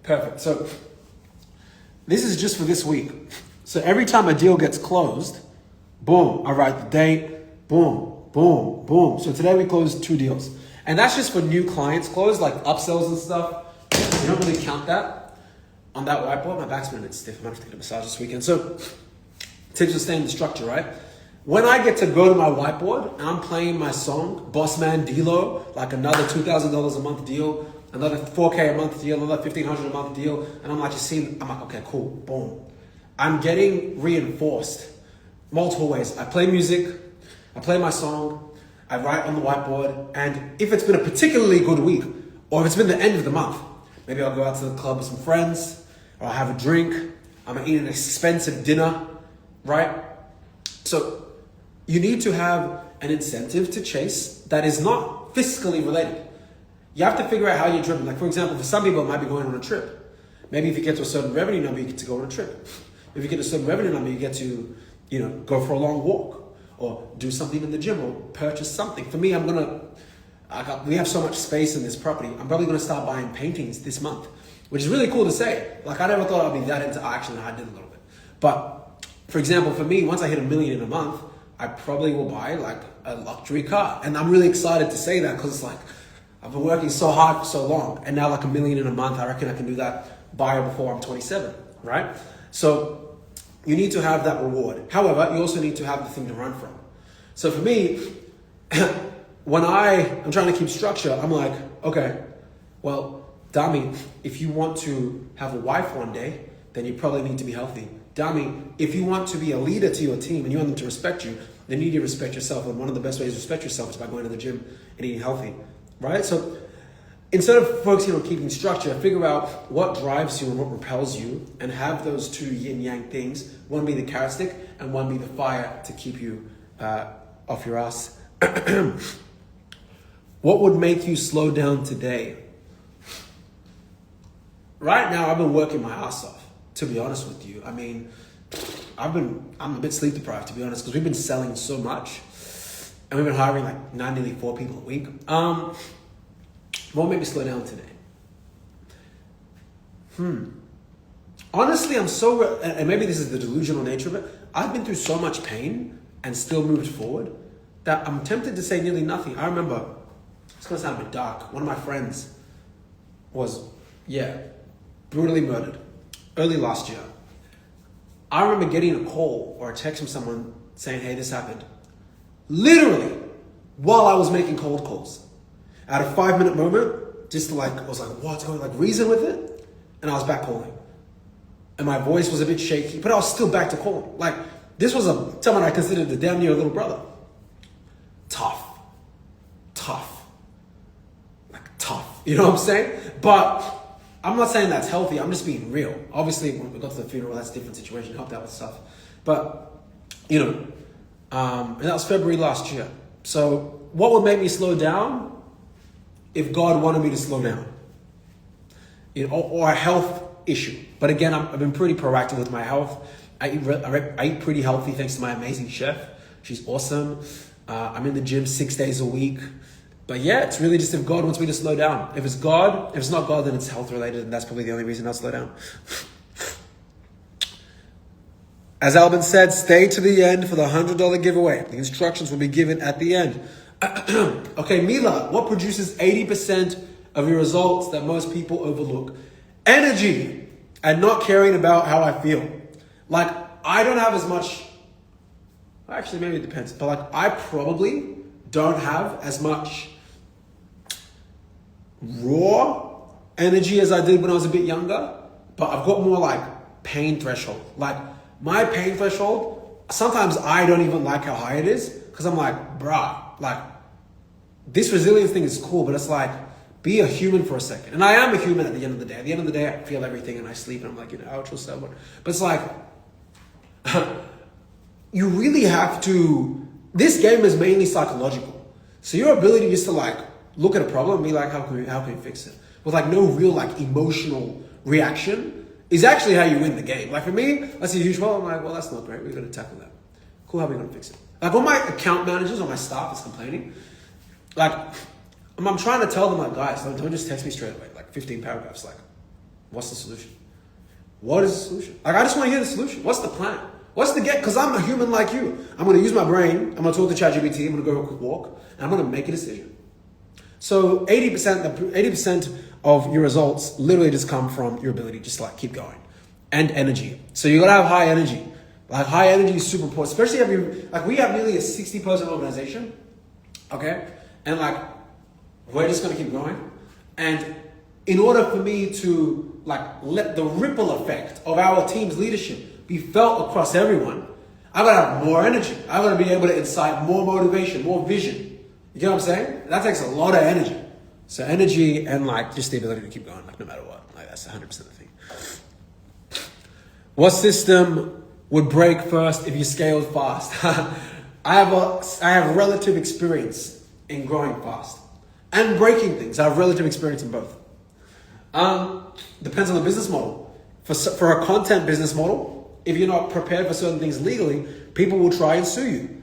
Perfect. So this is just for this week. So every time a deal gets closed, boom, I write the date, boom, boom, boom. So today we closed 2 deals. And that's just for new clients closed, like upsells and stuff. You don't really count that on that whiteboard. My back's been a bit stiff. I'm going to have to get a massage this weekend. So tips to stay in the structure, right? When I get to go to my whiteboard and I'm playing my song, Boss Man D-Lo, like another $2,000 a month deal, another $4K a month deal, another $1,500 a month deal, and I'm like just seeing, I'm like, okay, cool, boom. I'm getting reinforced multiple ways. I play music, I play my song, I write on the whiteboard, and if it's been a particularly good week, or if it's been the end of the month, maybe I'll go out to the club with some friends, or I'll have a drink, I'm gonna eat an expensive dinner, right? So you need to have an incentive to chase that is not fiscally related. You have to figure out how you're driven. Like for example, for some people it might be going on a trip. Maybe if you get to a certain revenue number, you get to go on a trip. If you get to a certain revenue number, you get to, go for a long walk or do something in the gym or purchase something. For me, we have so much space in this property. I'm probably gonna start buying paintings this month, which is really cool to say. Like I never thought I'd be that into art, and I did a little bit. But for example, for me, once I hit $1 million in a month, I probably will buy like a luxury car. And I'm really excited to say that because it's like, I've been working so hard for so long, and now like $1 million in a month, I reckon I can do that buy it before I'm 27, right? So you need to have that reward. However, you also need to have the thing to run from. So for me, when I'm trying to keep structure, I'm like, okay, well, Dami, if you want to have a wife one day, then you probably need to be healthy. Dami, if you want to be a leader to your team and you want them to respect you, then you need to respect yourself. And one of the best ways to respect yourself is by going to the gym and eating healthy. Right? So instead of focusing on keeping structure, figure out what drives you and what repels you and have those 2 yin yang things. One be the carrot stick and one be the fire to keep you off your ass. What would make you slow down today? Right now, I've been working my ass off, to be honest with you. I mean, I'm a bit sleep deprived, to be honest, because we've been selling so much. And we've been hiring like nearly 4 people a week. What made me slow down today? Honestly, and maybe this is the delusional nature of it, I've been through so much pain and still moved forward that I'm tempted to say nearly nothing. I remember, it's gonna sound a bit dark, one of my friends was, brutally murdered early last year. I remember getting a call or a text from someone saying, hey, this happened. Literally, while I was making cold calls. I had a 5-minute moment, just I was like, what's going on? Reason with it. And I was back calling. And my voice was a bit shaky, but I was still back to calling. Like, this was someone I considered a damn near little brother. Tough. You know what I'm saying? But I'm not saying that's healthy. I'm just being real. Obviously, when we got to the funeral, that's a different situation. Helped out with stuff. But, and that was February last year. So what would make me slow down if God wanted me to slow down? Or a health issue. But again, I've been pretty proactive with my health. I eat pretty healthy thanks to my amazing chef. She's awesome. I'm in the gym 6 days a week. But yeah, it's really just if God wants me to slow down. If it's not God, then it's health related, and that's probably the only reason I'll slow down. As Albin said, stay to the end for the $100 giveaway. The instructions will be given at the end. Okay, Mila, what produces 80% of your results that most people overlook? Energy and not caring about how I feel. Like, I don't have as much, actually maybe it depends, but like I probably don't have as much raw energy as I did when I was a bit younger, but I've got more like pain threshold. Like my pain threshold, sometimes I don't even like how high it is because I'm like, bruh, like this resilience thing is cool, but it's like, be a human for a second. And I am a human at the end of the day. At the end of the day, I feel everything and I sleep and I'm like, ouch, what's that one? But it's like, you really have to, this game is mainly psychological. So your ability just to like, look at a problem and be like, how can we fix it? With like no real like emotional reaction is actually how you win the game. Like for me, I see a huge problem, I'm like, well, that's not great. We're going to tackle that. Cool, how are we going to fix it? Like when my account managers or my staff is complaining, like I'm trying to tell them like, guys, don't just text me straight away, like 15 paragraphs. Like What's the solution? What is the solution? Like, I just want to hear the solution. What's the plan? What's the get? Because I'm a human like you. I'm going to use my brain. I'm going to talk to ChatGPT. I'm going to go for a quick walk. And I'm going to make a decision. So 80% of your results literally just come from your ability just to like keep going. And energy. So you got to have high energy. Like, high energy is super important. Especially if you, like, we have nearly a 60-person organization. Okay? And like, we're just going to keep going. And in order for me to like let the ripple effect of our team's leadership be felt across everyone, I gotta have more energy. I gotta be able to incite more motivation, more vision. You get what I'm saying? That takes a lot of energy. So energy and like just the ability to keep going, like no matter what. Like that's 100% the thing. What system would break first if you scaled fast? I have relative experience in growing fast and breaking things. I have relative experience in both. Depends on the business model. For a content business model, if you're not prepared for certain things legally, people will try and sue you.